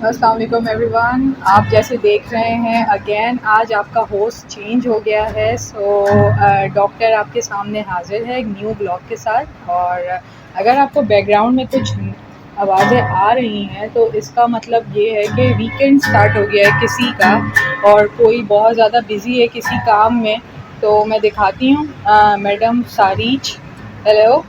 अस्सलाम वालेकुम एवरीवन। आप जैसे देख रहे हैं अगेन आज आपका होस्ट चेंज हो गया है। डॉक्टर आपके सामने हाजिर है एक न्यू ब्लॉग के साथ। और अगर आपको बैकग्राउंड में कुछ आवाज़ें आ रही हैं तो इसका मतलब ये है कि वीकेंड स्टार्ट हो गया है किसी का और कोई बहुत ज़्यादा बिज़ी है किसी काम में। तो मैं दिखाती हूँ मैडम सारीच। हेलो।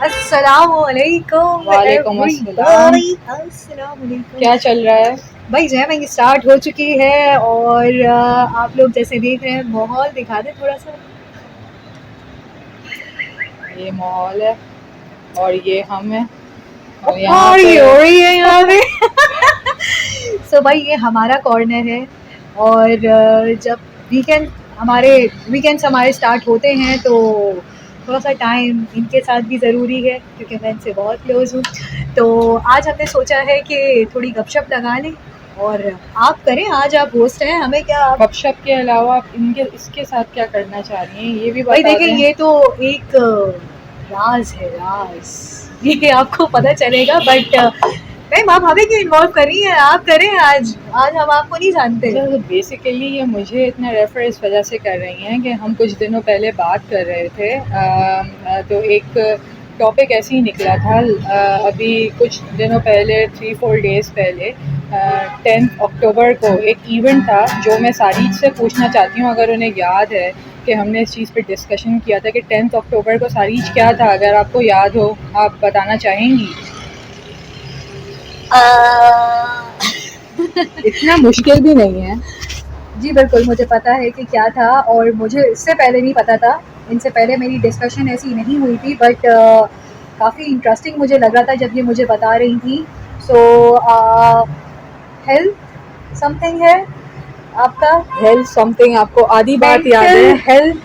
अस्सलामुअलैकुम वालेकुम अस्सलाम। एवरीबॉडी। अस्सलामुअलैकुम। क्या चल रहा है? भाई जैमिंग स्टार्ट हो चुकी है और आप लोग जैसे देख रहे हैं माहौल दिखा दें थोड़ा सा। ये माहौल है और ये हम हैं और यहाँ पार्टी हो पे रही है यहाँ पे। सो भाई ये हमारा कॉर्नर है और जब वीकेंड हमारे स्टार्ट होते हैं तो थोड़ा सा टाइम इनके साथ भी ज़रूरी है क्योंकि मैं इनसे बहुत क्लोज हूँ। तो आज हमने सोचा है कि थोड़ी गपशप लगा लें और आप करें, आज आप होस्ट हैं, हमें क्या आप गपशप के अलावा आप इनके इसके साथ क्या करना चाह रही हैं ये भी भाई बता देखें, दें। ये तो एक राज है, राज। ये आपको पता चलेगा बट मैम आप हमें क्यों इन्वॉल्व कर रही हैं? आप करें, आज आज हम आपको नहीं जानते। तो बेसिकली ये मुझे इतना रेफर इस वजह से कर रही हैं कि हम कुछ दिनों पहले बात कर रहे थे। तो एक टॉपिक ऐसे ही निकला था। अभी कुछ दिनों पहले 3-4 डेज़ पहले 10 अक्टूबर को एक इवेंट था जो मैं सारी से पूछना चाहती हूँ अगर उन्हें याद है कि हमने इस चीज़ पे डिस्कशन किया था कि 10 अक्टूबर को सारीज क्या था। अगर आपको याद हो आप बताना चाहेंगी? इतना मुश्किल भी नहीं है। जी बिल्कुल, मुझे पता है कि क्या था और मुझे इससे पहले नहीं पता था। इनसे पहले मेरी डिस्कशन ऐसी नहीं हुई थी बट काफ़ी इंटरेस्टिंग मुझे लग रहा था जब ये मुझे बता रही थी। सो हेल्थ समथिंग है आपका, हेल्थ समथिंग आपको आधी बात याद मेंटल है? हेल्थ,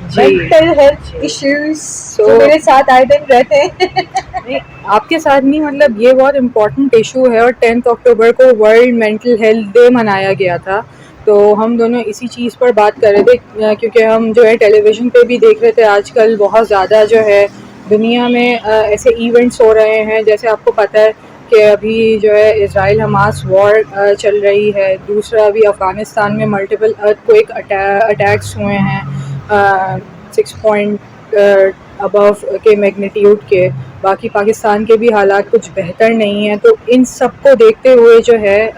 जी मेंटल हेल्थ जी। इश्यूज तो जो मेरे साथ आए दिन रहते हैं। नहीं, आपके साथ नहीं, मतलब ये बहुत इम्पोर्टेंट इशू है और 10 अक्टूबर को वर्ल्ड मेंटल हेल्थ डे मनाया गया था। तो हम दोनों इसी चीज़ पर बात कर रहे थे क्योंकि हम जो है टेलीविज़न पे भी देख रहे थे आजकल बहुत ज़्यादा जो है दुनिया में ऐसे इवेंट्स हो रहे हैं। जैसे आपको पता है कि अभी जो है इज़राइल हमास वॉर चल रही है। दूसरा अभी अफ़गानिस्तान में मल्टीपल अर्थक्वेक अटैक्स हुए हैं 6 पॉइंट अबव के मैग्नीट्यूड के। बाकी पाकिस्तान के भी हालात कुछ बेहतर नहीं हैं। तो इन सब को देखते हुए जो है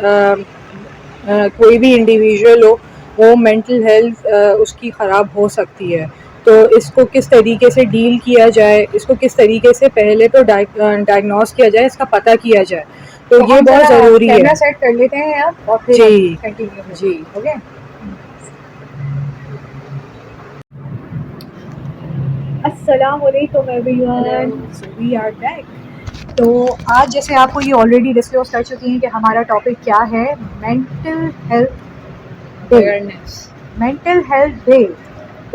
कोई भी इंडिविजुअल हो वो मेंटल हेल्थ उसकी ख़राब हो सकती है। तो इसको किस तरीके से डील किया जाए, इसको किस तरीके से पहले तो डायग्नोस किया जाए, इसका पता किया जाए, तो ये हम बहुत जरा ज़रूरी है। कैमरा सेट कर लेते हैं अब और फिर हम जी कंटिन्यू जी। करेंगे। ओके, अस्सलामुअलैकुम everyone, so we are back. तो आज जैसे आपको ये ऑलरेडी डिस्क्लोज कर चुकी हैं कि हमारा टॉपिक क्या है, mental health day. Awareness. Mental health day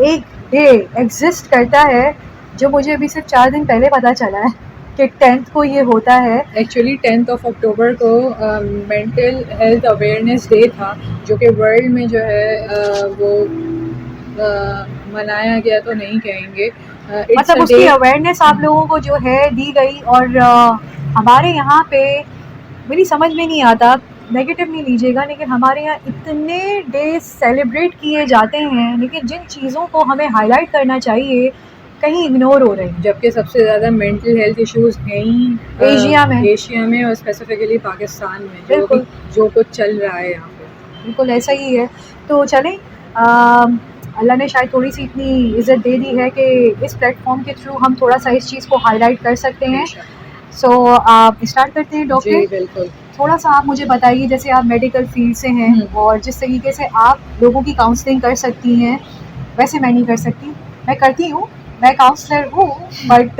एक डे एग्जिस्ट करता है जो मुझे अभी सिर्फ 4 दिन पहले पता चला है कि 10th को ये होता है। एक्चुअली 10 अक्टूबर को मेंटल हेल्थ अवेयरनेस डे था जो कि वर्ल्ड में जो है वो मनाया गया तो नहीं कहेंगे। इट्स मतलब अ डे। उसकी अवेयरनेस आप लोगों को जो है दी गई और हमारे यहाँ पे मेरी समझ में नहीं आता, नेगेटिव नहीं लीजिएगा, लेकिन हमारे यहाँ इतने डेज सेलिब्रेट किए जाते हैं लेकिन जिन चीज़ों को हमें हाईलाइट करना चाहिए कहीं इग्नोर हो रहे हैं। जबकि सबसे ज़्यादा मेंटल हेल्थ इश्यूज हैं ही एशिया में और स्पेसिफिकली पाकिस्तान में जो कुछ चल रहा है यहाँ पे। बिल्कुल ऐसा ही है। तो चलें, अल्लाह ने शायद थोड़ी सी इतनी इज़्ज़त दे दी है कि इस प्लेटफॉर्म के थ्रू हम थोड़ा सा इस चीज़ को हाईलाइट कर सकते हैं। सो आप स्टार्ट करते हैं डॉक्टर। जी बिल्कुल। थोड़ा सा आप मुझे बताइए, जैसे आप मेडिकल फील्ड से हैं और जिस तरीके से आप लोगों की काउंसलिंग कर सकती हैं वैसे मैं नहीं कर सकती। मैं करती हूँ, मैं काउंसलर हूँ बट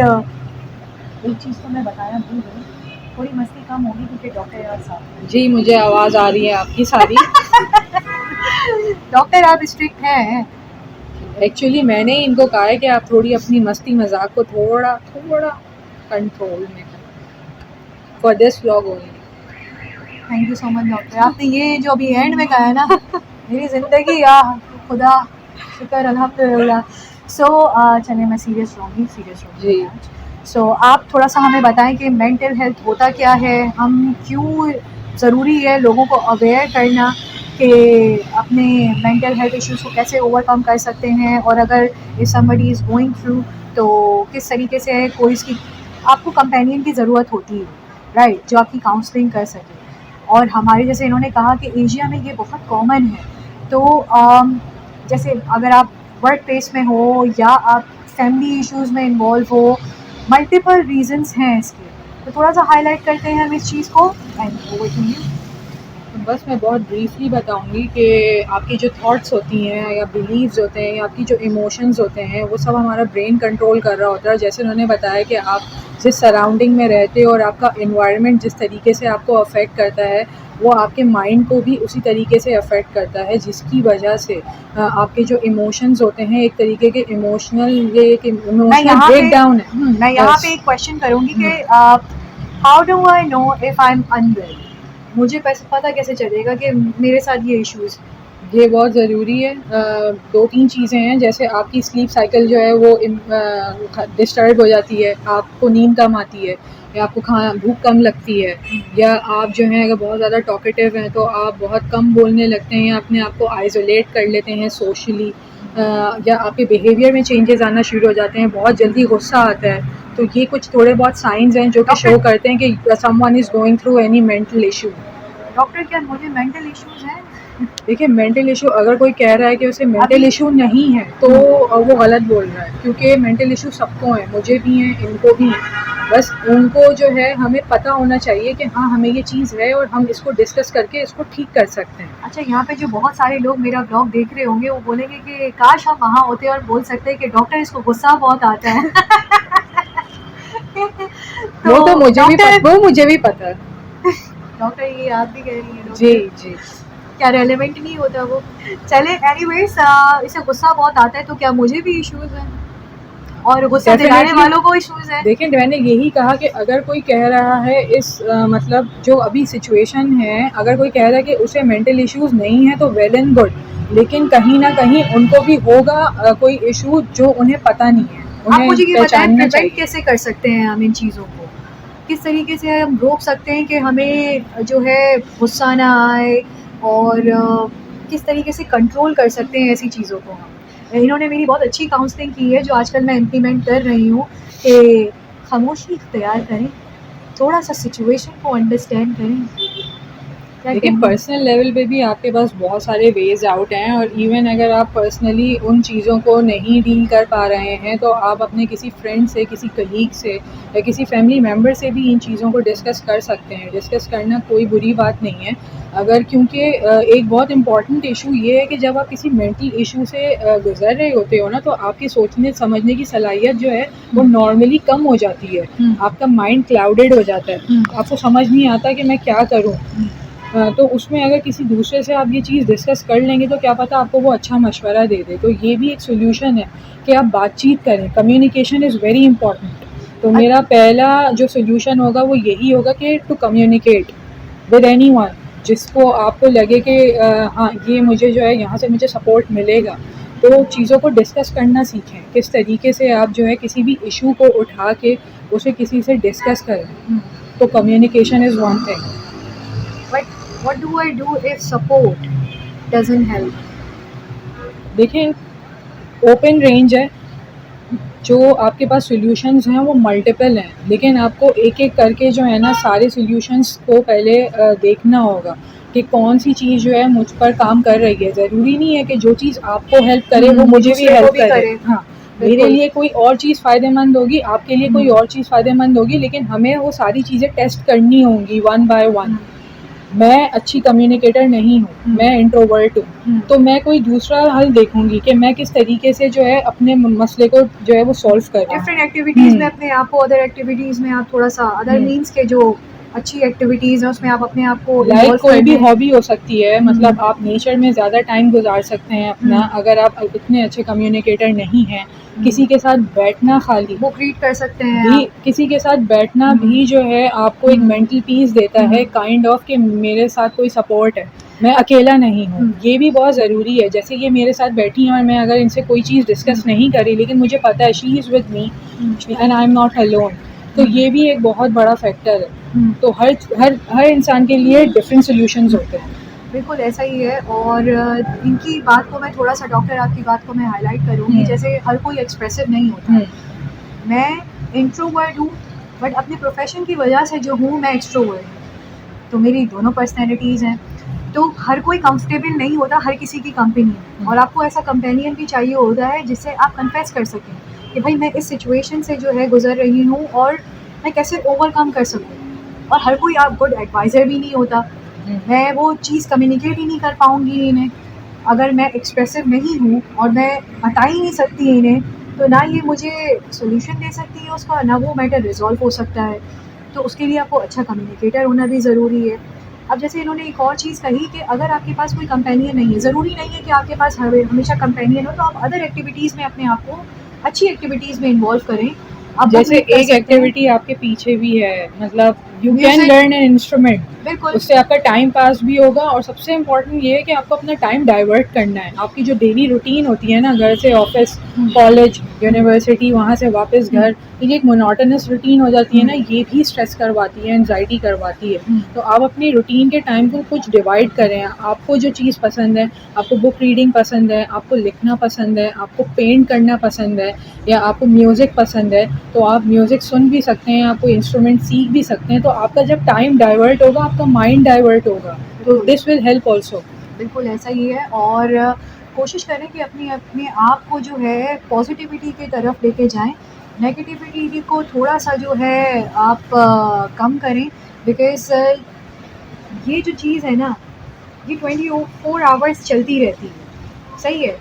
एक चीज़ तो मैं बताना भूल गई, थोड़ी मस्ती कम होगी क्योंकि डॉक्टर और साहब। जी मुझे आवाज़ आ रही है आपकी सारी। डॉक्टर आप स्ट्रिक्ट हैं। एक्चुअली मैंने ही इनको कहा है कि आप थोड़ी अपनी मस्ती मजाक को थोड़ा थोड़ा कंट्रोल में करें for this vlog only. Thank you so much doctor, आपने ये जो अभी एंड में कहा है ना, मेरी ज़िंदगी या खुदा, शुक्र अल्हम्दुलिल्लाह। सो चलिए मैं सीरियस रहूँगी जी। आज। सो आप थोड़ा सा हमें बताएं कि मेंटल हेल्थ होता क्या है, हम क्यों ज़रूरी है लोगों को अवेयर करना कि अपने मेंटल हेल्थ इश्यूज़ को कैसे ओवरकम कर सकते हैं, और अगर if somebody is going through तो किस तरीके से कोई इसकी आपको कंपेनियन की ज़रूरत होती है, राइट, जो आपकी काउंसलिंग कर सके। और हमारे जैसे इन्होंने कहा कि एशिया में ये बहुत कॉमन है, तो जैसे अगर आप वर्क प्लेस में हो या आप फैमिली इश्यूज़ में इन्वॉल्व हो, मल्टीपल रीजंस हैं इसके, तो थोड़ा सा हाईलाइट करते हैं हम इस चीज़ को एंड ओवर टू यू। तो बस मैं बहुत ब्रीफली बताऊंगी कि आपकी जो थॉट्स होती हैं या बिलीव्स होते हैं या आपकी जो इमोशंस होते हैं वो सब हमारा ब्रेन कंट्रोल कर रहा होता है। जैसे उन्होंने बताया कि आप जिस सराउंडिंग में रहते हो और आपका इन्वायरमेंट जिस तरीके से आपको अफेक्ट करता है वो आपके माइंड को भी उसी तरीके से अफेक्ट करता है, जिसकी वजह से आपके जो इमोशंस होते हैं एक तरीके के इमोशनल, ये एक इमोशनल ब्रेक डाउन है। मैं यहाँ पे एक क्वेश्चन करूँगी कि how do I know if I am unwell, मुझे पता कैसे चलेगा कि मेरे साथ ये इश्यूज़? ये बहुत ज़रूरी है। दो तीन चीज़ें हैं, जैसे आपकी स्लीप साइकिल जो है वो डिस्टर्ब हो जाती है, आपको नींद कम आती है, या आपको भूख कम लगती है, या आप जो हैं अगर बहुत ज़्यादा टॉकेटिव हैं तो आप बहुत कम बोलने लगते हैं या अपने आप को आइसोलेट कर लेते हैं सोशली, या आपके बिहेवियर में चेंजेस आना शुरू हो जाते हैं, बहुत जल्दी गुस्सा आता है। तो ये कुछ थोड़े बहुत साइंस हैं जो कि शो करते हैं कि someone is going through any mental issue. Doctor क्या मुझे मेंटल इश्यूज़ हैं? देखिए, मेंटल इशू अगर कोई कह रहा है कि उसे मेंटल इशू नहीं है तो वो गलत बोल रहा है, क्योंकि मेंटल इशू सबको हैं, मुझे भी हैं, इनको भी हैं। बस उनको जो है हमें पता होना चाहिए कि हाँ हमें ये चीज़ है और हम इसको डिस्कस करके इसको ठीक कर सकते हैं। अच्छा, यहाँ पे जो बहुत सारे लोग मेरा ब्लॉग देख रहे होंगे वो बोलेंगे कि काश हम वहाँ होते और बोल सकते कि डॉक्टर इसको गुस्सा बहुत आता है। वो मुझे भी पता है। डॉक्टर ये आप भी कह रही हैं? जी जी। क्या रेलेवेंट नहीं होता वो? चले एनीवेज, इसे गुस्सा बहुत आता है, तो क्या मुझे भी इश्यूज हैं और गुस्सा दिलाने वालों को इश्यूज हैं? देखिए, मैंने यही कहा कि अगर कोई कह रहा है इस मतलब जो अभी सिचुएशन है, अगर कोई कह रहा है कि उसे मेंटल इश्यूज नहीं है तो वेल एंड गुड, लेकिन कहीं ना कहीं उनको भी होगा कोई इशू जो उन्हें पता नहीं है। आप मुझे ये बताएं, प्रिवेंट कैसे कर सकते हैं हम इन चीज़ों को? किस तरीके से हम रोक सकते हैं कि हमें जो है गुस्सा ना आए, और किस तरीके से कंट्रोल कर सकते हैं ऐसी चीज़ों को हम? इन्होंने मेरी बहुत अच्छी काउंसलिंग की है जो आजकल मैं इम्प्लीमेंट कर रही हूँ कि खामोशी इख्तियार करें, थोड़ा सा सिचुएशन को अंडरस्टैंड करें। लेकिन पर्सनल लेवल पे भी आपके पास बहुत सारे वेज आउट हैं, और इवन अगर आप पर्सनली उन चीज़ों को नहीं डील कर पा रहे हैं तो आप अपने किसी फ्रेंड से, किसी कलीग से या किसी फैमिली मेम्बर से भी इन चीज़ों को डिस्कस कर सकते हैं। डिस्कस करना कोई बुरी बात नहीं है, अगर क्योंकि एक बहुत इम्पॉर्टेंट इशू ये है कि जब आप किसी मेंटल इशू से गुजर रहे होते हो ना, तो आपकी सोचने समझने की सलाहियत जो है वो नॉर्मली कम हो जाती है। आपका माइंड क्लाउडेड हो जाता है, आपको समझ नहीं आता कि मैं क्या करूँ। तो उसमें अगर किसी दूसरे से आप ये चीज़ डिस्कस कर लेंगे तो क्या पता आपको वो अच्छा मशवरा दे दे। तो ये भी एक सोल्यूशन है कि आप बातचीत करें, कम्युनिकेशन इज़ वेरी इंपॉर्टेंट। तो मेरा पहला जो सोल्यूशन होगा वो यही होगा कि टू कम्युनिकेट विद एनीवन, जिसको आपको लगे कि हाँ ये मुझे जो है यहाँ से मुझे सपोर्ट मिलेगा। तो चीज़ों को डिस्कस करना सीखें, किस तरीके से आप जो है किसी भी इशू को उठा के उसे किसी से डिस्कस करें। तो communication is one thing. What do I do if support doesn't help? देखिए, ओपन रेंज है, जो आपके पास सॉल्यूशंस हैं वो मल्टीपल हैं, लेकिन आपको एक एक करके जो है ना सारे सॉल्यूशंस को पहले देखना होगा कि कौन सी चीज़ जो है मुझ पर काम कर रही है। ज़रूरी नहीं है कि जो चीज़ आपको हेल्प करे वो मुझे भी हेल्प करे। हाँ, मेरे लिए कोई और चीज़ फ़ायदेमंद होगी, आपके लिए कोई और चीज़ फ़ायदेमंद होगी, लेकिन हमें वो सारी चीज़ें टेस्ट करनी होंगी वन बाय वन। मैं अच्छी कम्युनिकेटर नहीं हूँ, मैं इंट्रोवर्ट हूँ, तो मैं कोई दूसरा हल देखूंगी कि मैं किस तरीके से जो है अपने मसले को जो है वो सॉल्व करूँ। डिफरेंट एक्टिविटीज़ में अपने आप को, अदर एक्टिविटीज़ में आप थोड़ा सा अदर मीन्स के जो अच्छी एक्टिविटीज़ है उसमें आप अपने आप को लाइक कोई भी हॉबी हो सकती है, मतलब आप नेचर में ज़्यादा टाइम गुजार सकते हैं अपना। अगर आप इतने अच्छे कम्युनिकेटर नहीं हैं, किसी के साथ बैठना, खाली बुक रीड कर सकते हैं भी, किसी के साथ बैठना भी जो है आपको एक मेंटल पीस देता है, काइंड ऑफ कि मेरे साथ कोई सपोर्ट है, मैं अकेला नहीं हूँ। ये भी बहुत ज़रूरी है। जैसे ये मेरे साथ बैठी हैं और मैं अगर इनसे कोई चीज़ डिस्कस नहीं करी, लेकिन मुझे पता है she is with me and I am not alone, तो ये भी एक बहुत बड़ा फैक्टर है। तो हर इंसान के लिए डिफरेंट सॉल्यूशंस होते हैं। बिल्कुल ऐसा ही है। और इनकी बात को मैं थोड़ा सा, डॉक्टर आपकी बात को मैं हाईलाइट करूँगी। जैसे हर कोई एक्सप्रेसिव नहीं होता, मैं इंट्रोवर्ट हूँ, बट अपने प्रोफेशन की वजह से जो हूँ मैं एक्सट्रोवर्ट हूँ, तो मेरी दोनों पर्सनैलिटीज़ हैं। तो हर कोई कंफर्टेबल नहीं होता हर किसी की कंपनी में, और आपको ऐसा कंपेनियन भी चाहिए होता है जिससे आप कन्फेस कर सकें कि भाई मैं इस सिचुएशन से जो है गुजर रही हूँ और मैं कैसे ओवरकम कर सकूँ। और हर कोई आप गुड एडवाइज़र भी नहीं होता, मैं वो चीज़ कम्युनिकेट ही नहीं कर पाऊँगी इन्हें। अगर मैं एक्सप्रेसिव नहीं हूँ और मैं बता ही नहीं सकती इन्हें, तो ना ये मुझे सॉल्यूशन दे सकती है उसका, ना वो मैटर रिजॉल्व हो सकता है। तो उसके लिए आपको अच्छा कम्युनिकेटर होना भी ज़रूरी है। अब जैसे इन्होंने एक और चीज़ कही कि अगर आपके पास कोई कंपेनियन नहीं है, ज़रूरी नहीं है कि आपके पास हमेशा कंपेनियन हो, तो आप अदर एक्टिविटीज़ में अपने आप को, अच्छी एक्टिविटीज़ में इन्वॉल्व करें। अब जैसे एक एक्टिविटी आपके पीछे भी है, मतलब you can learn an instrument, बिल्कुल, उससे आपका टाइम पास भी होगा। और सबसे इम्पोर्टेंट ये है कि आपको अपना टाइम डाइवर्ट करना है। आपकी जो डेली रूटीन होती है ना, घर से ऑफिस, कॉलेज, यूनिवर्सिटी, वहाँ से वापस घर, ये एक मोनोटोनस रूटीन हो जाती है ना, ये भी स्ट्रेस करवाती है, एंजाइटी करवाती है। तो आप अपनी रूटीन के टाइम को कुछ डिवाइड करें। आपको जो चीज़ पसंद है, आपको बुक रीडिंग पसंद है, आपको लिखना पसंद है, आपको पेंट करना पसंद है, या आपको म्यूज़िक पसंद है, तो आप म्यूज़िक सुन भी सकते हैं, आप कोई इंस्ट्रूमेंट सीख भी सकते हैं। तो आपका जब टाइम डाइवर्ट होगा, आपका माइंड डाइवर्ट होगा, तो दिस विल हेल्प ऑल्सो। बिल्कुल ऐसा ही है। और कोशिश करें कि अपने आप को जो है पॉजिटिविटी की तरफ लेके जाएं, नेगेटिविटी को थोड़ा सा जो है आप कम करें। बिकॉज ये जो चीज़ है ना, ये 24 आवर्स चलती रहती है, सही है।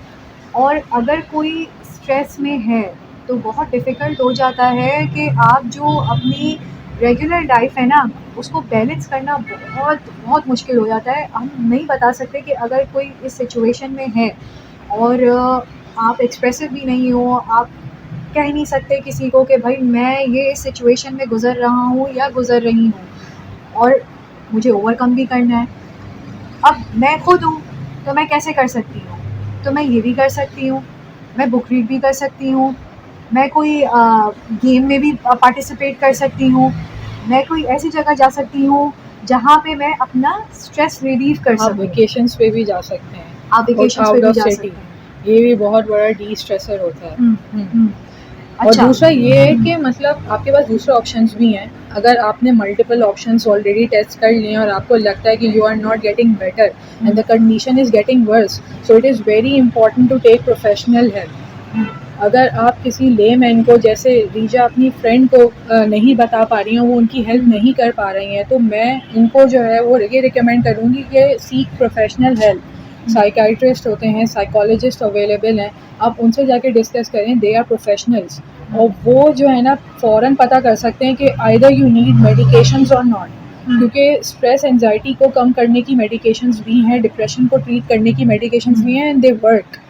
और अगर कोई स्ट्रेस में है तो बहुत डिफ़िकल्ट हो जाता है कि आप जो अपनी रेगुलर लाइफ है ना, उसको बैलेंस करना बहुत बहुत मुश्किल हो जाता है। हम नहीं बता सकते कि अगर कोई इस सिचुएशन में है और आप एक्सप्रेसिव भी नहीं हो, आप कह नहीं सकते किसी को कि भाई मैं ये इस सिचुएशन में गुज़र रहा हूँ या गुज़र रही हूँ, और मुझे ओवरकम भी करना है। अब मैं खुद हूँ तो मैं कैसे कर सकती हूँ? तो मैं ये भी कर सकती हूँ, मैं बुक रीड भी कर सकती हूँ, मैं कोई गेम में भी पार्टिसिपेट कर सकती हूँ, मैं कोई ऐसी जगह जा सकती हूँ जहाँ पे मैं अपना स्ट्रेस रिलीव कर आप सकूँ। वेकेशंस पे भी जा सकते हैं, आप वेकेशंस पे भी जा सकते हैं। ये भी बहुत बड़ा डी स्ट्रेसर होता है। और अच्छा, दूसरा ये है कि मतलब आपके पास दूसरे ऑप्शंस भी हैं। अगर आपने मल्टीपल ऑप्शंस ऑलरेडी टेस्ट कर लिए और आपको लगता है कि you are not getting better and the condition is getting worse, so it is very important to take professional help. अगर आप किसी लेमैन को, जैसे रीजा अपनी फ्रेंड को नहीं बता पा रही हैं, वो उनकी हेल्प नहीं कर पा रही हैं, तो मैं इनको जो है वो ये रिकमेंड करूँगी कि सीक प्रोफेशनल हेल्प। साइकाइट्रिस्ट होते हैं, साइकोलॉजिस्ट अवेलेबल हैं, आप उनसे जाके डिस्कस करें, दे आर प्रोफेशनल्स। और वो जो है ना फ़ौरन पता कर सकते हैं कि आइदर यू नीड मेडिकेशंस और नॉट, क्योंकि स्ट्रेस एंजाइटी को कम करने की मेडिकेशंस भी हैं, डिप्रेशन को ट्रीट करने की मेडिकेशंस भी हैं, एंड दे वर्क।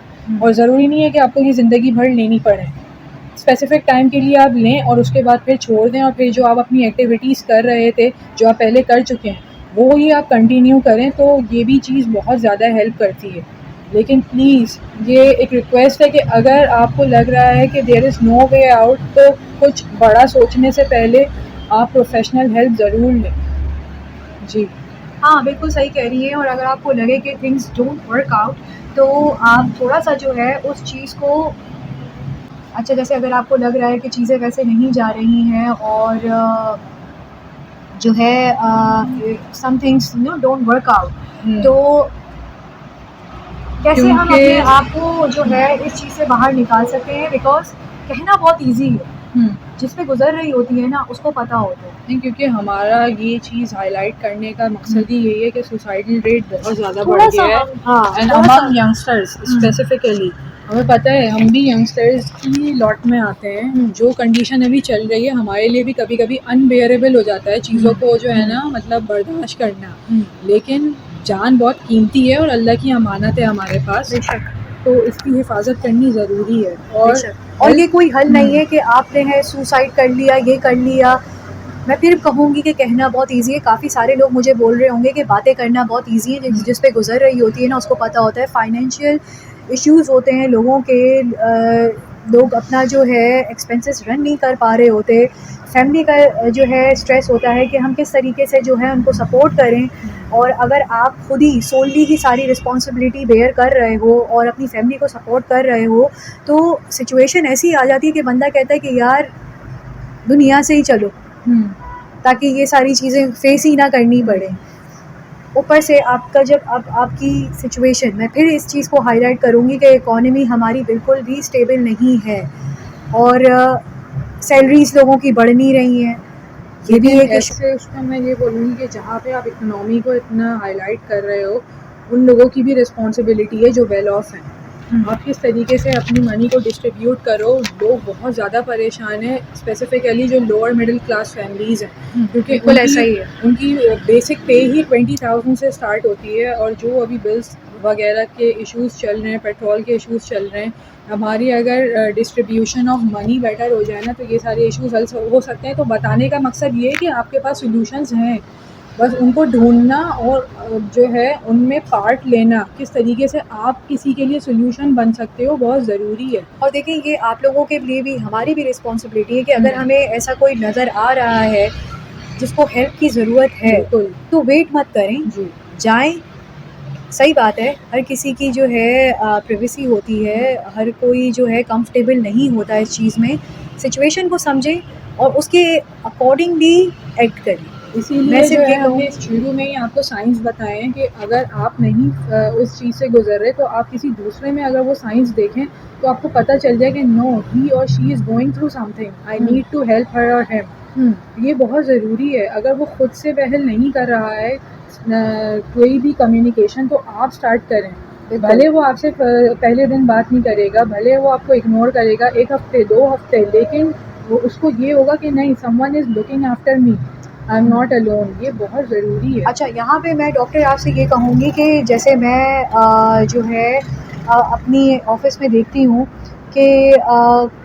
और ज़रूरी नहीं है कि आपको ये ज़िंदगी भर लेनी पड़े, स्पेसिफिक टाइम के लिए आप लें और उसके बाद फिर छोड़ दें, और फिर जो आप अपनी एक्टिविटीज़ कर रहे थे, जो आप पहले कर चुके हैं, वो ही आप कंटिन्यू करें, तो ये भी चीज़ बहुत ज़्यादा हेल्प करती है। लेकिन प्लीज़ ये एक रिक्वेस्ट है कि अगर आपको लग रहा है कि there is no way out, तो कुछ बड़ा सोचने से पहले आप प्रोफेशनल हेल्प ज़रूर लें। जी हाँ, बिल्कुल सही कह रही हैं। और अगर आपको लगे कि थिंग्स डोंट वर्क आउट, तो आप थोड़ा सा जो है उस चीज़ को, अच्छा जैसे अगर आपको लग रहा है कि चीज़ें वैसे नहीं जा रही हैं और जो है some things don't work out, तो कैसे हम अपने आप को जो है इस चीज़ से बाहर निकाल सकते हैं? बिकॉज कहना बहुत ईजी है, जिस पे गुजर रही होती है ना उसको पता होता है। नहीं, क्योंकि हमारा ये चीज़ हाईलाइट करने का मकसद ही यही है कि सुसाइडल रेट बहुत ज़्यादा बढ़ गया है, एंड अमंग यंगस्टर्स स्पेसिफिकली। हमें पता है, हम भी यंगस्टर्स की लॉट में आते हैं। जो कंडीशन अभी चल रही है, हमारे लिए भी कभी कभी अनबेयरेबल हो जाता है चीज़ों को जो है ना, मतलब बर्दाश्त करना। लेकिन जान बहुत कीमती है और अल्लाह की अमानत है हमारे पास, तो इसकी हिफाजत करनी ज़रूरी है। और ये कोई हल नहीं है कि आपने है सुसाइड कर लिया, ये कर लिया। मैं फिर कहूँगी कि कहना बहुत ईजी है। काफ़ी सारे लोग मुझे बोल रहे होंगे कि बातें करना बहुत ईजी है, जिस पे गुजर रही होती है ना उसको पता होता है। फाइनेंशियल इश्यूज़ होते हैं लोगों के, लोग अपना जो है एक्सपेंसेस रन नहीं कर पा रहे होते, फैमिली का जो है स्ट्रेस होता है कि हम किस तरीके से जो है उनको सपोर्ट करें। और अगर आप खुद ही सोलली ही सारी रिस्पॉन्सिबिलिटी बेयर कर रहे हो और अपनी फैमिली को सपोर्ट कर रहे हो, तो सिचुएशन ऐसी आ जाती है कि बंदा कहता है कि यार दुनिया से ही चलो, ताकि ये सारी चीज़ें फेस ही ना करनी पड़े। ऊपर से आपका जब आपकी सिचुएशन, मैं फिर इस चीज़ को हाईलाइट करूँगी कि इकॉनमी हमारी बिल्कुल भी स्टेबल नहीं है और सैलरीज लोगों की बढ़ नहीं रही हैं। ये भी एक इशू। ऐसे उसमें मैं ये बोलूँगी कि जहाँ पे आप इकोनॉमी को इतना हाईलाइट कर रहे हो, उन लोगों की भी रिस्पॉन्सिबिलिटी है जो वेल ऑफ हैं। आप किस तरीके से अपनी मनी को डिस्ट्रीब्यूट करो। लोग बहुत ज़्यादा परेशान हैं, स्पेसिफिकली जो लोअर मिडिल क्लास फैमिलीज़ हैं, क्योंकि बिल्कुल ऐसा ही है। उनकी बेसिक पे ही 20,000 से स्टार्ट होती है। और जो अभी बिल्स वगैरह के इश्यूज़ चल रहे हैं, पेट्रोल के इश्यूज़ चल रहे हैं, हमारी अगर डिस्ट्रीब्यूशन ऑफ मनी बेटर हो जाए ना, तो ये सारे इश्यूज़ हल हो सकते हैं। तो बताने का मकसद ये है कि आपके पास सॉल्यूशंस हैं, बस उनको ढूंढना और जो है उनमें पार्ट लेना, किस तरीके से आप किसी के लिए सोल्यूशन बन सकते हो, बहुत ज़रूरी है। और देखिए, ये आप लोगों के लिए भी, हमारी भी रिस्पॉन्सिबिलिटी है कि अगर हमें ऐसा कोई नज़र आ रहा है जिसको हेल्प की ज़रूरत है, बिल्कुल तो वेट मत करें, जी, जाएं। सही बात है, हर किसी की जो है प्राइवेसी होती है, हर कोई जो है कंफर्टेबल नहीं होता इस चीज़ में। सिचुएशन को समझें और उसके अकॉर्डिंगली एक्ट करें। इसीलिए मैं जो सिर्फ है ये हमने कहूँ, शुरू में ही आपको साइंस बताए हैं कि अगर आप नहीं उस चीज़ से गुजर रहे, तो आप किसी दूसरे में अगर वो साइंस देखें, तो आपको पता चल जाए कि नो, ही और she is going through something, I need to help her और हिम। ये बहुत ज़रूरी है। अगर वो खुद से पहल नहीं कर रहा है कोई भी कम्युनिकेशन, तो आप स्टार्ट करें। भले वो आपसे पहले दिन बात नहीं करेगा, भले वो आपको इग्नोर करेगा 1 हफ्ते 2 हफ्ते, लेकिन वो उसको ये होगा कि नहीं, someone is looking after me, I am not alone. ये बहुत ज़रूरी है। अच्छा, यहाँ पे मैं डॉक्टर आपसे ये कहूँगी कि जैसे मैं जो है अपनी ऑफिस में देखती हूँ कि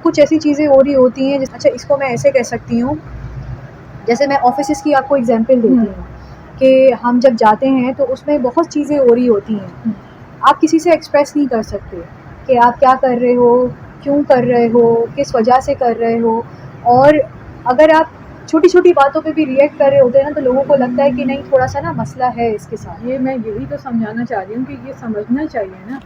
कुछ ऐसी चीज़ें हो रही होती हैं। अच्छा, इसको मैं ऐसे कह सकती हूँ, जैसे मैं ऑफिस की आपको एग्जांपल देती हूँ कि हम जब जाते हैं तो उसमें बहुत चीज़ें हो रही होती हैं। आप किसी से एक्सप्रेस नहीं कर सकते कि आप क्या कर रहे हो, क्यों कर रहे हो, किस वजह से कर रहे हो। और अगर आप छोटी छोटी बातों पे भी रिएक्ट कर रहे होते हैं ना, तो लोगों को लगता है कि नहीं, थोड़ा सा ना मसला है इसके साथ। ये मैं यही तो समझाना चाह रही हूँ कि ये समझना चाहिए ना।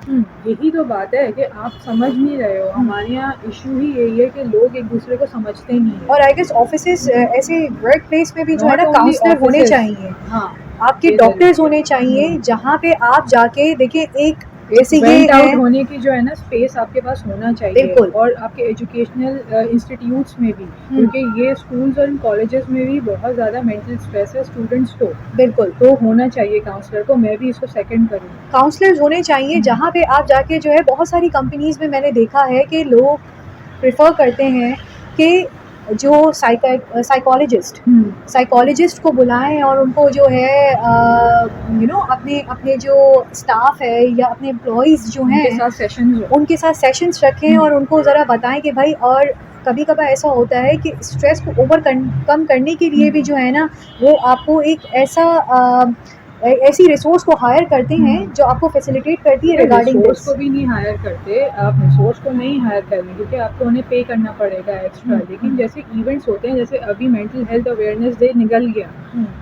यही तो बात है कि आप समझ नहीं रहे हो। हमारे यहाँ इशू ही यही है कि लोग एक दूसरे को समझते नहीं है। और आई गेस ऑफिसेस, ऐसे वर्क प्लेस में भी जो है Not ना, only काउंसलर होने offices, चाहिए, हाँ, आपके ये डॉक्टर्स ज़रूरी होने है। चाहिए, जहाँ पे आप जाके देखिए, एक जैसे ये वेंट आउट है। होने की जो है ना स्पेस आपके पास होना चाहिए। बिल्कुल। और आपके एजुकेशनल इंस्टीट्यूट्स में भी, क्योंकि ये स्कूल्स और कॉलेजेस में भी बहुत ज़्यादा मेंटल स्ट्रेस है स्टूडेंट्स को, बिल्कुल, तो होना चाहिए काउंसलर को। मैं भी इसको सेकंड करूँगी। काउंसलर्स होने चाहिए, जहाँ पे आप जाके जो है, बहुत सारी कंपनीज़ में मैंने देखा है कि लोग प्रेफर करते हैं कि जो साइकोलॉजिस्ट को बुलाएं और उनको जो है अपने अपने जो स्टाफ है या अपने एम्प्लॉयज़ जो उनके हैं, साथ सेशंस हो। उनके साथ सेशंस रखें और उनको ज़रा बताएं कि भाई, और कभी कभार ऐसा होता है कि स्ट्रेस को कम करने के लिए भी जो है ना, वो आपको एक ऐसी रिसोर्स को हायर करते हैं जो आपको फैसिलिटेट करती है रिगार्डिंग रिसोर्स दिस। को भी नहीं हायर करते, आप रिसोर्स को नहीं हायर करेंगे क्योंकि आपको उन्हें पे करना पड़ेगा एक्स्ट्रा। लेकिन जैसे इवेंट्स होते हैं, जैसे अभी मेंटल हेल्थ अवेयरनेस डे निकल गया,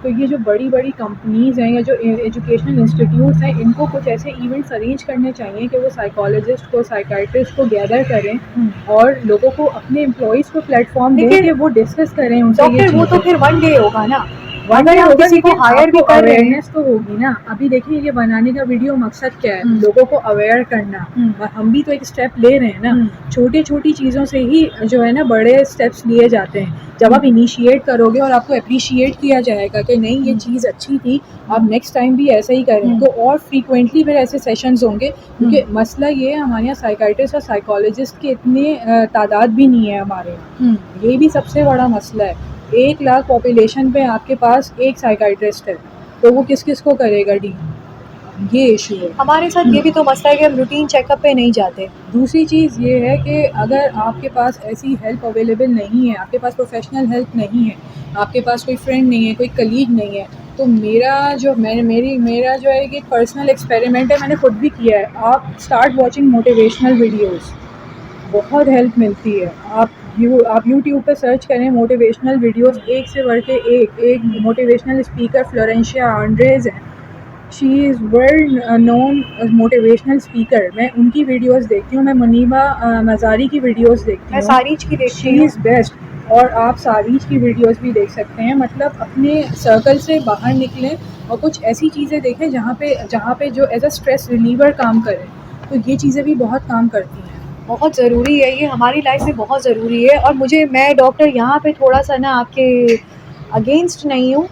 तो ये जो बड़ी बड़ी कंपनीज हैं या जो एजुकेशनल इंस्टीट्यूट्स हैं, इनको कुछ ऐसे इवेंट्स अरेंज करने चाहिए कि वो साइकोलॉजिस्ट को, साइकाइट्रिस्ट को गैदर करें और लोगों को, अपने एम्प्लॉयज़ को प्लेटफॉर्म दें कि वो डिस्कस करें उनसे ये डॉक्टर, वो तो चीज़ें। फिर वन डे होगा ना, वन अगर डे हम होगा, किसी को लेकिन हायर भी आपको कर रहे हैं। अवेयरनेस तो होगी ना। अभी देखिए, ये बनाने का वीडियो मकसद क्या है, लोगों को अवेयर करना। और हम भी तो एक स्टेप ले रहे हैं ना। छोटी छोटी चीज़ों से ही जो है ना बड़े स्टेप्स लिए जाते हैं। जब आप इनिशिएट करोगे और आपको अप्रिशिएट किया जाएगा कि नहीं, ये चीज़ अच्छी थी, आप नेक्स्ट टाइम भी ऐसा ही करें, तो और फ्रीक्वेंटली फिर ऐसे सेशंस होंगे। क्योंकि मसला ये है, हमारे यहाँ साइकाइट्रिस्ट और साइकोलॉजिस्ट की इतनी तादाद भी नहीं है हमारे यहाँ। ये भी सबसे बड़ा मसला है। 1 लाख पॉपुलेशन पे आपके पास एक साइकाइट्रिस्ट है, तो वो किस किस को करेगा डील। ये इशू है। हमारे साथ ये भी तो मसला है कि हम रूटीन चेकअप पे नहीं जाते। दूसरी चीज़ ये है कि अगर आपके पास ऐसी हेल्प अवेलेबल नहीं है, आपके पास प्रोफेशनल हेल्प नहीं है, आपके पास कोई फ्रेंड नहीं है, कोई कलीग नहीं है, तो मेरा जो है कि पर्सनल एक्सपेरिमेंट है, मैंने खुद भी किया है। आप स्टार्ट वॉचिंग मोटिवेशनल वीडियोज़। बहुत हेल्प मिलती है। आप यूट्यूब पे सर्च करें मोटिवेशनल वीडियोस, एक से बढ़ के एक मोटिवेशनल स्पीकर फ्लोरेंशिया आंड्रेज है। She is world known motivational speaker. मैं उनकी वीडियोस देखती हूँ, मैं मुनीबा मज़ारी की वीडियोस देखती मैं हूँ। सारीज की देखती शी हूँ। Is best. और आप सारीज की वीडियोस भी देख सकते हैं। मतलब अपने सर्कल से बाहर निकलें और कुछ ऐसी चीज़ें देखें जहाँ पे जो एज अ स्ट्रेस रिलीवर काम करें। तो ये चीज़ें भी बहुत काम करती हैं। बहुत ज़रूरी है, ये हमारी लाइफ में बहुत ज़रूरी है। और मैं डॉक्टर यहाँ पे थोड़ा सा ना आपके अगेंस्ट नहीं हूँ,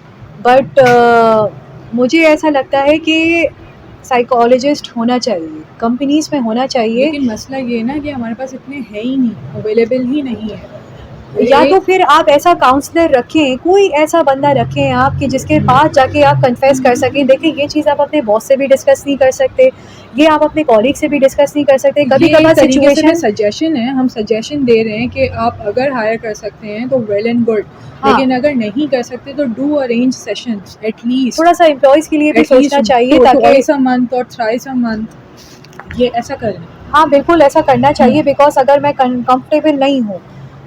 बट मुझे ऐसा लगता है कि साइकोलॉजिस्ट होना चाहिए, कंपनीज में होना चाहिए। लेकिन मसला ये है ना कि हमारे पास इतने है ही नहीं, अवेलेबल ही नहीं है। या तो एक फिर आप ऐसा काउंसलर रखें, कोई ऐसा बंदा रखें आप कि जिसके पास जाके आप कन्फेस कर सकें। देखिए ये चीज़ आप अपने बॉस से भी डिस्कस नहीं कर सकते, ये आप अपने कॉलीग से भी डिस्कस नहीं कर सकते। कभी ये कभार एक तरीके से सिचुएशन, सजेशन है, हम सजेशन दे रहे हैं कि आप अगर हायर कर सकते हैं तो वेल एंड गुड। हाँ, लेकिन अगर नहीं कर सकते तो डू अरेंज सेशंस एटलीस्ट, थोड़ा सा एम्प्लॉयज़ के लिए भी सोचना चाहिए ताकि ट्वाइस अ मंथ और थ्राइस अ मंथ ये ऐसा करें। हाँ बिल्कुल ऐसा करना चाहिए। बिकॉज अगर मैं कंफर्टेबल नहीं हूँ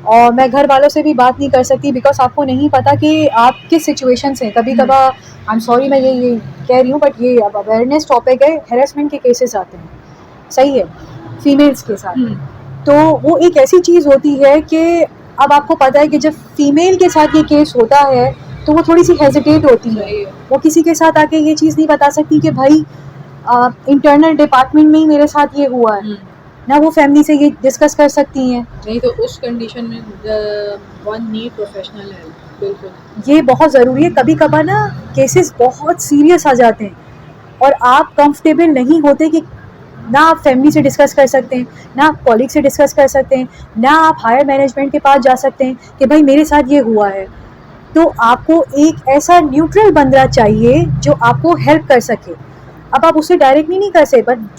और मैं घर वालों से भी बात नहीं कर सकती, बिकॉज आपको नहीं पता कि आप किस सिचुएशन से, कभी कभार आई एम सॉरी मैं ये कह रही हूँ, बट ये अब अवेयरनेस टॉपिक है, हेरेसमेंट के केसेस आते हैं, सही है, फीमेल्स के साथ। तो वो एक ऐसी चीज़ होती है कि अब आपको पता है कि जब फीमेल के साथ ये केस होता है तो वो थोड़ी सी हेजिटेट होती है, सही है। वो किसी के साथ आके ये चीज़ नहीं बता सकती कि भाई इंटरनल डिपार्टमेंट में ही मेरे साथ ये हुआ है ना, वो फैमिली से ये डिस्कस कर सकती हैं। नहीं तो उस कंडीशन में वन नीड प्रोफेशनल हेल्प। बिल्कुल ये बहुत ज़रूरी है। कभी कभार ना केसेस बहुत सीरियस आ जाते हैं और आप कंफर्टेबल नहीं होते कि ना आप फैमिली से डिस्कस कर सकते हैं, ना आप कॉलीग से डिस्कस कर सकते हैं, ना आप हायर मैनेजमेंट के पास जा सकते हैं कि भाई मेरे साथ ये हुआ है। तो आपको एक ऐसा न्यूट्रल बंदा चाहिए जो आपको हेल्प कर सके। अब आप उससे डायरेक्टली नहीं कर सकते, बट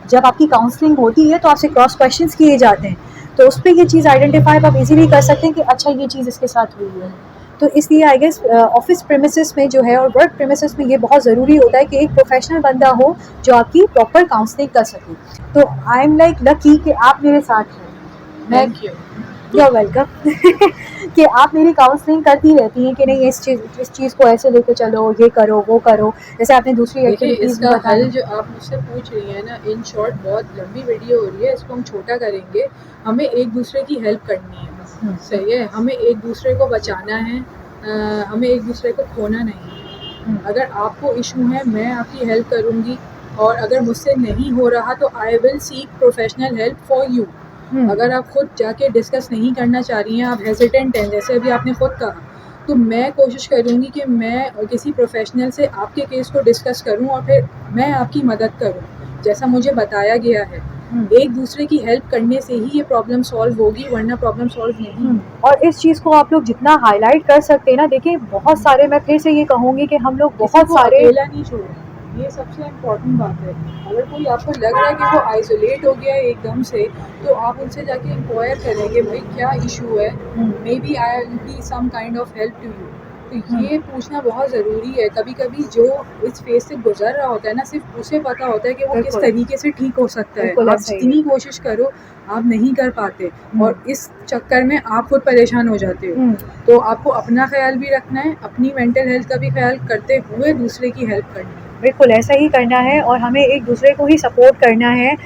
जब आपकी काउंसलिंग होती है तो आपसे क्रॉस क्वेश्चंस किए जाते हैं, तो उस पर ये चीज़ आइडेंटिफाई आप इजीली कर सकते हैं कि अच्छा ये चीज़ इसके साथ हुई है। तो इसलिए आई गेस ऑफिस प्रेमिसेस में जो है और वर्क प्रेमिसेस में ये बहुत ज़रूरी होता है कि एक प्रोफेशनल बंदा हो जो आपकी प्रॉपर काउंसलिंग कर सके। तो आई एम लाइक लकी कि आप मेरे साथ हैं। मैं थैंक यू। you're welcome कि आप मेरी काउंसलिंग करती रहती हैं कि नहीं इस चीज़ को ऐसे लेके चलो, ये करो वो करो, जैसे आपने दूसरी देखिए एक्टिविटीज़ इसका भी हल बताई। जो आप मुझसे पूछ रही हैं ना, इन शॉर्ट बहुत लंबी वीडियो हो रही है, इसको हम छोटा करेंगे। हमें एक दूसरे की हेल्प करनी है, सही है, हमें एक दूसरे को बचाना है, हमें एक दूसरे को खोना नहीं है। अगर आपको इशू है मैं आपकी हेल्प करूँगी, और अगर मुझसे नहीं हो रहा तो I will seek professional help for you. अगर आप खुद जाके डिस्कस नहीं करना चाह रही हैं, आप हेजिटेंट हैं जैसे अभी आपने खुद कहा, तो मैं कोशिश करूँगी कि मैं किसी प्रोफेशनल से आपके केस को डिस्कस करूँ और फिर मैं आपकी मदद करूँ जैसा मुझे बताया गया है। एक दूसरे की हेल्प करने से ही ये प्रॉब्लम सॉल्व होगी, वरना प्रॉब्लम सॉल्व नहीं। और इस चीज़ को आप लोग जितना हाईलाइट कर सकते हैं ना, देखिए बहुत सारे, मैं फिर से ये कहूँगी कि हम लोग किसी बहुत को सारे, अकेला नहीं छोड़ना, ये सबसे इम्पोर्टेंट बात है। अगर कोई आपको लग रहा है कि वो आइसोलेट हो गया है एकदम से, तो आप उनसे जाके इंक्वायर करें कि भाई क्या इशू है, maybe I will be some kind of help to you. तो ये पूछना बहुत ज़रूरी है। कभी कभी जो इस फेज से गुजर रहा होता है ना, सिर्फ उसे पता होता है कि वो किस बिल्कुल। तरीके से ठीक हो सकता है। बिल्कुल आप ऐसा ही है। जितनी कोशिश करो आप नहीं कर पाते, और इस चक्कर में आप खुद परेशान हो जाते हो। तो आपको अपना ख्याल भी रखना है, अपनी मेंटल हेल्थ का भी ख्याल करते हुए दूसरे की हेल्प करनी है। बिल्कुल ऐसा ही करना है और हमें एक दूसरे को ही सपोर्ट करना है।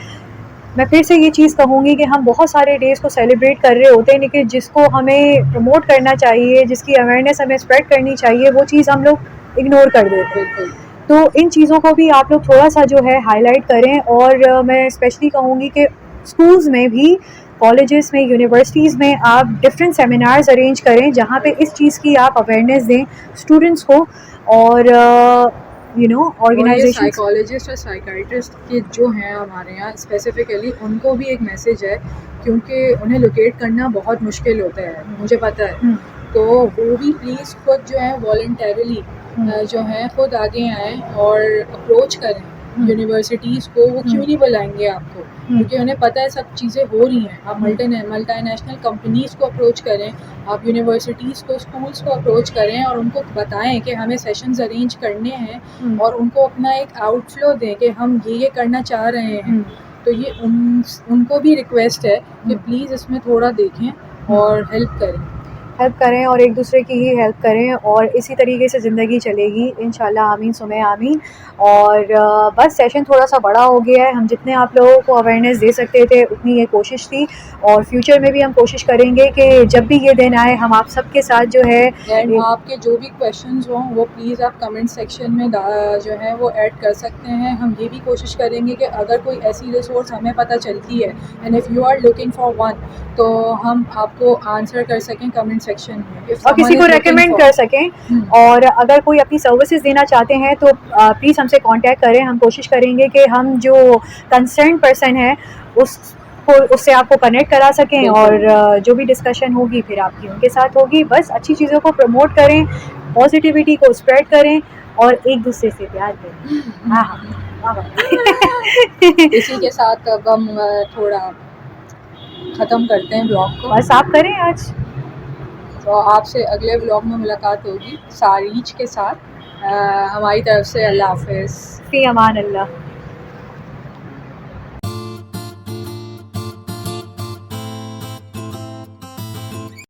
मैं फिर से ये चीज़ कहूँगी कि हम बहुत सारे डेज़ को सेलिब्रेट कर रहे होते हैं, लेकिन जिसको हमें प्रमोट करना चाहिए, जिसकी अवेयरनेस हमें स्प्रेड करनी चाहिए, वो चीज़ हम लोग इग्नोर कर देते हैं। बिल्कुल। तो इन चीज़ों को भी आप लोग थोड़ा सा जो है हाईलाइट करें। और मैं स्पेशली कहूँगी कि स्कूल्स में भी, कॉलेजेस में, यूनिवर्सिटीज़ में आप डिफरेंट सेमिनार्स अरेंज करें जहाँ पे इस चीज़ की आप अवेयरनेस दें स्टूडेंट्स को। और और ये ऑर्गेनाइजेशन। साइकोलॉजिस्ट और साइकाइट्रिस्ट के जो हैं हमारे यहाँ स्पेसिफिकली, उनको भी एक मैसेज है, क्योंकि उन्हें लोकेट करना बहुत मुश्किल होता है, मुझे पता है। तो वो भी प्लीज़ खुद जो है वॉलंटरली जो है खुद आगे आएँ और अप्रोच करें यूनिवर्सिटीज़ को। वो क्यों नहीं बुलाएंगे आपको, क्योंकि उन्हें पता है सब चीज़ें हो रही हैं। आप मल्टीनेशनल कंपनीज़ को अप्रोच करें, आप यूनिवर्सिटीज़ को, स्कूल्स को अप्रोच करें और उनको बताएं कि हमें सेशंस अरेंज करने हैं, और उनको अपना एक आउटफ्लो दें कि हम ये करना चाह रहे हैं। तो ये उनको भी रिक्वेस्ट है कि प्लीज़ इसमें थोड़ा देखें और हेल्प करें और एक दूसरे की ही हेल्प करें और इसी तरीके से ज़िंदगी चलेगी इंशाल्लाह। आमीन सुमे आमीन। और बस सेशन थोड़ा सा बड़ा हो गया है, हम जितने आप लोगों को अवेयरनेस दे सकते थे उतनी ये कोशिश थी, और फ्यूचर में भी हम कोशिश करेंगे कि जब भी ये दिन आए हम आप सबके साथ जो है एंड आपके जो भी क्वेश्चंस हों वो प्लीज़ आप कमेंट सेक्शन में जो है वो ऐड कर सकते हैं। हम ये भी कोशिश करेंगे कि अगर कोई ऐसी रिसोर्स हमें पता चलती है and if you are looking for one, तो हम आपको आंसर कर सकें कमेंट सेक्शन में और किसी को रेकमेंड कर सकें। और अगर कोई अपनी सर्विसेज देना चाहते हैं तो प्लीज़ हमसे कांटेक्ट करें। हम कोशिश करेंगे कि हम जो कंसर्न पर्सन है उससे आपको कनेक्ट करा सकें, और जो भी डिस्कशन होगी फिर आपकी उनके साथ होगी। बस अच्छी चीज़ों को प्रमोट करें, पॉजिटिविटी को स्प्रेड करें और एक दूसरे से प्यार करें। हाँ हाँ इसी के साथ अब हम थोड़ा ख़त्म करते हैं ब्लॉग को। बस आप करें आज। तो आपसे अगले ब्लॉग में मुलाकात होगी सारीज के साथ। हमारी तरफ से अल्लाह हाफ़िज़। फ़ी अमान अल्लाह।